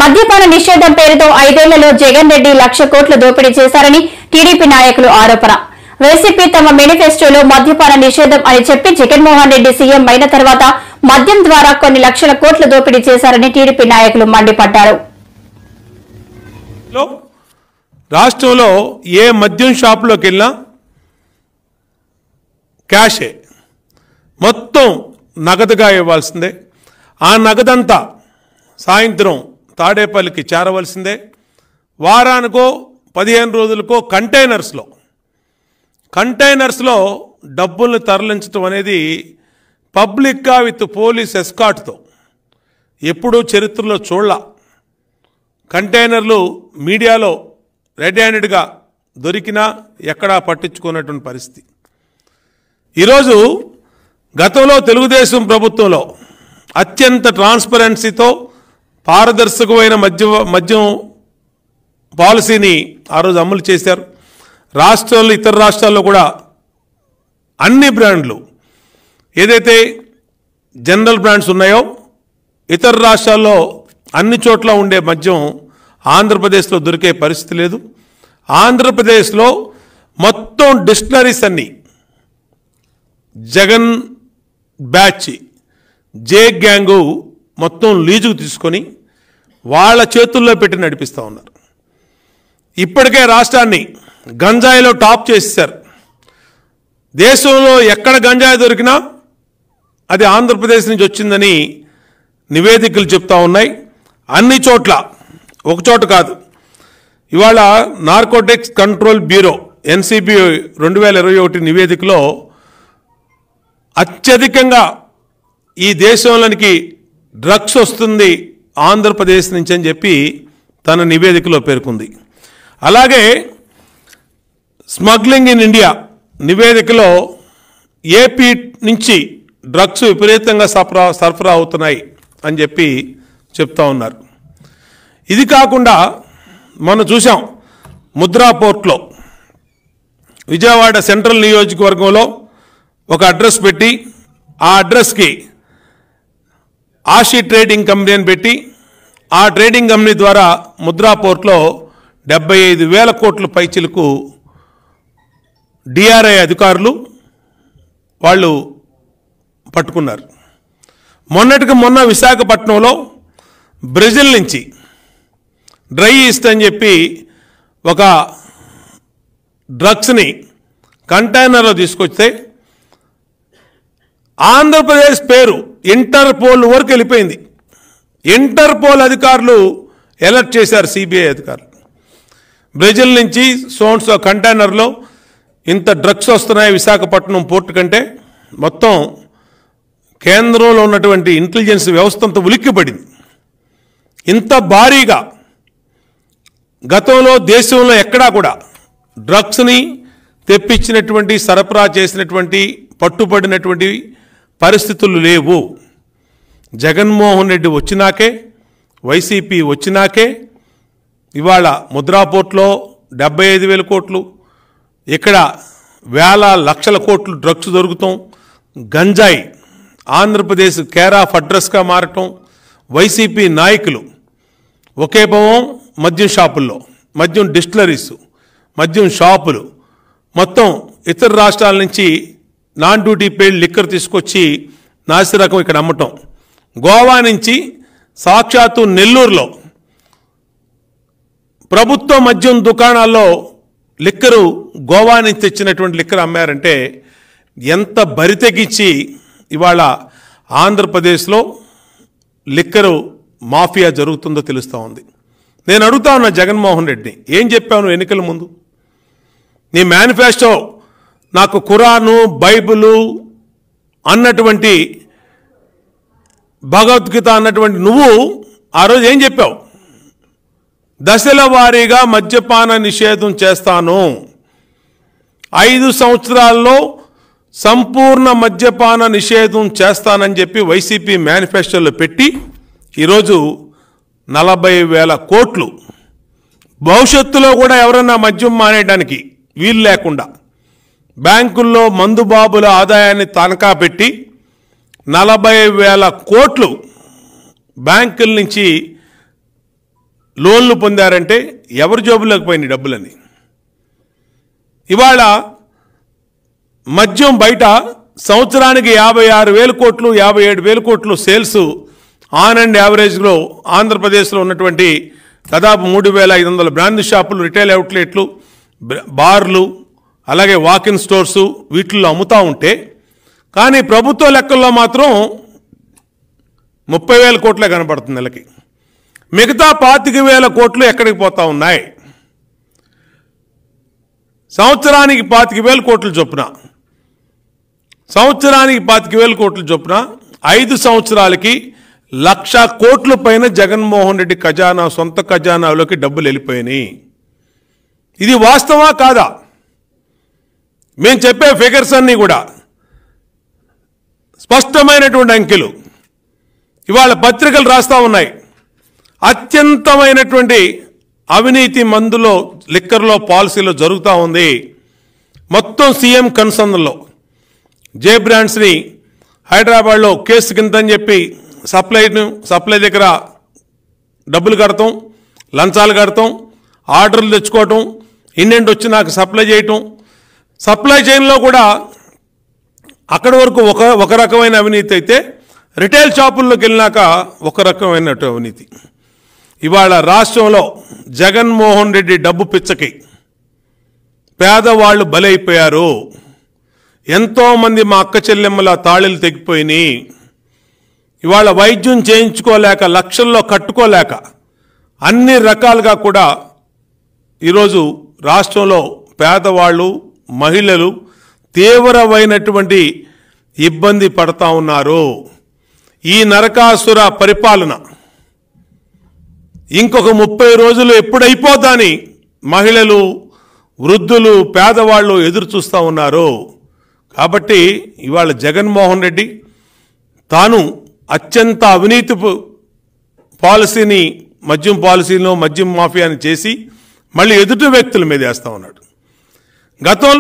మద్యపాన నిషేధం పేరుతో 5 ఏళ్లలో జగన్ రెడ్డి 1,00,000 కోట్లు దోపిడీ చేశారని టీడీపీ నాయకులు ఆరోపణ. వైసీపీ తమ మేనిఫెస్టోలో మద్యపాన నిషేధం అని చెప్పి జగన్మోహన్ రెడ్డి సీఎం అయిన తర్వాత మద్యం ద్వారా కొన్ని లక్షల కోట్లు దోపిడీ చేశారని టీడీపీ నాయకులు మండిపడ్డారు. రాష్ట్రంలో ఏ మద్యం షాపులోకి వెళ్ళినా క్యాషే, మొత్తం నగదుగా ఇవ్వాల్సిందే. ఆ నగదంతా సాయంత్రం తాడేపల్లికి చేరవలసిందే. వారానికో 15 రోజులకో కంటైనర్స్లో డబ్బుల్ని తరలించడం అనేది పబ్లిక్గా విత్ పోలీస్ ఎస్కాట్తో ఎప్పుడూ చరిత్రలో చూడాల. కంటైనర్లు మీడియాలో రెడ్ హ్యాండెడ్గా దొరికినా ఎక్కడా పట్టించుకున్నటువంటి పరిస్థితి. ఈరోజు గతంలో తెలుగుదేశం ప్రభుత్వంలో అత్యంత ట్రాన్స్పరెన్సీతో పారదర్శకమైన మద్యం పాలసీని ఆ రోజు అమలు చేశారు. రాష్ట్రాల్లో ఇతర రాష్ట్రాల్లో కూడా అన్ని బ్రాండ్లు ఏదైతే జనరల్ బ్రాండ్స్ ఉన్నాయో ఇతర రాష్ట్రాల్లో అన్ని చోట్ల ఉండే మద్యం ఆంధ్రప్రదేశ్లో దొరికే పరిస్థితి లేదు. ఆంధ్రప్రదేశ్లో మొత్తం డిస్టిలరీస్ అన్నీ జగన్ బ్యాచ్ జే గ్యాంగు మొత్తం లీజుకు తీసుకొని వాళ్ళ చేతుల్లో పెట్టి నడిపిస్తూ ఉన్నారు. ఇప్పటికే రాష్ట్రాన్ని గంజాయిలో టాప్ చేసేశారు. దేశంలో ఎక్కడ గంజాయి దొరికినా అది ఆంధ్రప్రదేశ్ నుంచి వచ్చిందని నివేదికలు చెప్తా ఉన్నాయి. అన్ని చోట్ల, ఒక చోట కాదు. ఇవాళ నార్కోటిక్స్ కంట్రోల్ బ్యూరో ఎన్సీబీ 2021 నివేదికలో అత్యధికంగా ఈ దేశంలోనికి డ్రగ్స్ వస్తుంది ఆంధ్రప్రదేశ్ నుంచి అని చెప్పి తన నివేదికలో పేర్కొంది. అలాగే స్మగ్లింగ్ ఇన్ ఇండియా నివేదికలో ఏపీ నుంచి డ్రగ్స్ విపరీతంగా సరఫరా అవుతున్నాయి అని చెప్పి చెప్తా ఉన్నారు. ఇది కాకుండా మనం చూసాం ముద్రా పోర్ట్లో విజయవాడ సెంట్రల్ నియోజకవర్గంలో ఒక అడ్రస్ పెట్టి ఆ అడ్రస్కి ఆషి ట్రేడింగ్ కంపెనీ అని పెట్టి ఆ ట్రేడింగ్ కంపెనీ ద్వారా ముద్రా పోర్ట్లో 75,000 కోట్ల పైచిలకు డిఆర్ఐ అధికారులు వాళ్ళు పట్టుకున్నారు. మొన్నటికి మొన్న విశాఖపట్నంలో బ్రెజిల్ నుంచి డ్రై ఈస్ట్ అని చెప్పి ఒక డ్రగ్స్ని కంటైనర్లో తీసుకొస్తే ఆంధ్రప్రదేశ్ పేరు ఇంటర్పోల్ వరకు వెళ్ళిపోయింది. ఇంటర్పోల్ అధికారులు అలర్ట్ చేశారు సిబిఐ అధికారులు. బ్రెజిల్ నుంచి సోన్సో కంటైనర్లో ఇంత డ్రగ్స్ వస్తున్నాయి విశాఖపట్నం పోర్టు కంటే మొత్తం కేంద్రంలో ఉన్నటువంటి ఇంటెలిజెన్స్ వ్యవస్థ అంతా ఉలిక్కిపడింది. ఇంత భారీగా గతంలో దేశంలో ఎక్కడా కూడా డ్రగ్స్ని తెప్పించినటువంటి సరఫరా చేసినటువంటి పట్టుబడినటువంటి పరిస్థితులు లేవు. జగన్మోహన్ రెడ్డి వచ్చినాకే, వైసీపీ వచ్చినాకే ఇవాళ ముద్రా పోర్ట్లో 75,000 కోట్లు, ఇక్కడ వేల లక్షల కోట్లు డ్రగ్స్ దొరుకుతాం. గంజాయి ఆంధ్రప్రదేశ్ కేర్ ఆఫ్ అడ్రస్గా మారటం. వైసీపీ నాయకులు ఒకే భవం మద్యం షాపుల్లో, మద్యం డిస్టిలరీస్, మద్యం షాపులు మొత్తం ఇతర రాష్ట్రాల నుంచి నాన్ డ్యూటీ పెయిడ్ లిక్కర్ తీసుకొచ్చి నాసిరకం ఇక్కడ అమ్మటం. గోవా నుంచి సాక్షాత్తు నెల్లూరులో ప్రభుత్వ మద్యం దుకాణాల్లో లిక్కరు గోవా నుంచి తెచ్చినటువంటి లిక్కర్ అమ్మారంటే ఎంత బరితెగించి ఇవాళ ఆంధ్రప్రదేశ్లో లిక్కరు మాఫియా జరుగుతుందో తెలుస్తూ ఉంది. నేను అడుగుతా ఉన్నా జగన్మోహన్ రెడ్డిని, ఏం చెప్పాను ఎన్నికల ముందు? నీ మేనిఫెస్టో నాకు ఖురాను బైబిలు అన్నటువంటి భగవద్గీత అన్నటువంటి నువ్వు ఆ రోజు ఏం చెప్పావు? దశల వారీగా మద్యపాన నిషేధం చేస్తాను, 5 సంవత్సరాల్లో సంపూర్ణ మద్యపాన నిషేధం చేస్తానని చెప్పి వైసీపీ మేనిఫెస్టోలో పెట్టి ఈరోజు 40,000 కోట్లు భవిష్యత్తులో కూడా ఎవరన్నా మద్యం మానేయడానికి వీలు లేకుండా బ్యాంకుల్లో మందుబాబుల ఆదాయాన్ని తనఖా పెట్టి 40,000 కోట్లు బ్యాంకుల నుంచి లోన్లు పొందారంటే ఎవరి జోబులోకి పోయినాయి డబ్బులని? ఇవాళ మద్యం బయట సంవత్సరానికి 56,000 కోట్లు 57,000 కోట్లు సేల్స్ ఆన్ అండ్ యావరేజ్లో ఆంధ్రప్రదేశ్లో ఉన్నటువంటి దాదాపు 3,500 బ్రాండ్ షాపులు, రిటైల్ అవుట్లెట్లు, బార్లు, అలాగే వాకిన్ స్టోర్సు వీటిల్లో అమ్ముతూ ఉంటే, కానీ ప్రభుత్వ లెక్కల్లో మాత్రం 30,000 కోట్లే కనపడుతుంది నెలకి. మిగతా 25,000 కోట్లు ఎక్కడికి పోతా ఉన్నాయి? సంవత్సరానికి 25,000 కోట్లు చొప్పున, సంవత్సరానికి 25,000 కోట్లు చొప్పున 5 సంవత్సరాలకి 1,00,000 కోట్ల పైన జగన్మోహన్ రెడ్డి ఖజానా, సొంత ఖజానాలోకి డబ్బులు వెళ్ళిపోయినాయి. ఇది వాస్తవా కాదా? మేము చెప్పే ఫిగర్స్ అన్నీ కూడా స్పష్టమైనటువంటి అంకెలు ఇవాళ పత్రికలు రాస్తా ఉన్నాయి. అత్యంతమైనటువంటి అవినీతి మందులో, లిక్కర్లో, పాలసీలో జరుగుతూ ఉంది. మొత్తం సీఎం కన్సర్న్లో జే బ్రాండ్స్ని హైదరాబాద్లో కేసు కిందని చెప్పి సప్లై దగ్గర డబ్బులు కడతాం, లంచాలు కడతాం, ఆర్డర్లు తెచ్చుకోవటం, ఇండియన్ వచ్చి నాకు సప్లై చేయటం, సప్లై చైన్లో కూడా అక్కడి వరకు ఒక రకమైన అవినీతి అయితే రిటైల్ షాపుల్లోకి వెళ్ళినాక ఒక రకమైన అవినీతి. ఇవాళ రాష్ట్రంలో జగన్మోహన్ రెడ్డి డబ్బు పిచ్చకి పేదవాళ్ళు బలైపోయారు. ఎంతోమంది మా అక్క చెల్లెమ్మల తాళిలు తెగిపోయినాయి. ఇవాళ వైద్యం చేయించుకోలేక, లక్షల్లో కట్టుకోలేక, అన్ని రకాలుగా కూడా ఈరోజు రాష్ట్రంలో పేదవాళ్ళు, మహిళలు తీవ్రమైనటువంటి ఇబ్బంది పడతా ఉన్నారు. ఈ నరకాసుర పరిపాలన ఇంకొక 30 రోజులు ఎప్పుడైపోతాని మహిళలు, వృద్ధులు, పేదవాళ్ళు ఎదురు చూస్తూ ఉన్నారు. కాబట్టి ఇవాళ జగన్మోహన్ రెడ్డి తాను అత్యంత అవినీతి పాలసీని, మద్యం పాలసీలో మద్యం మాఫియాని చేసి మళ్ళీ ఎదుటి వ్యక్తుల మీద వేస్తూ ఉన్నాడు. గతంలో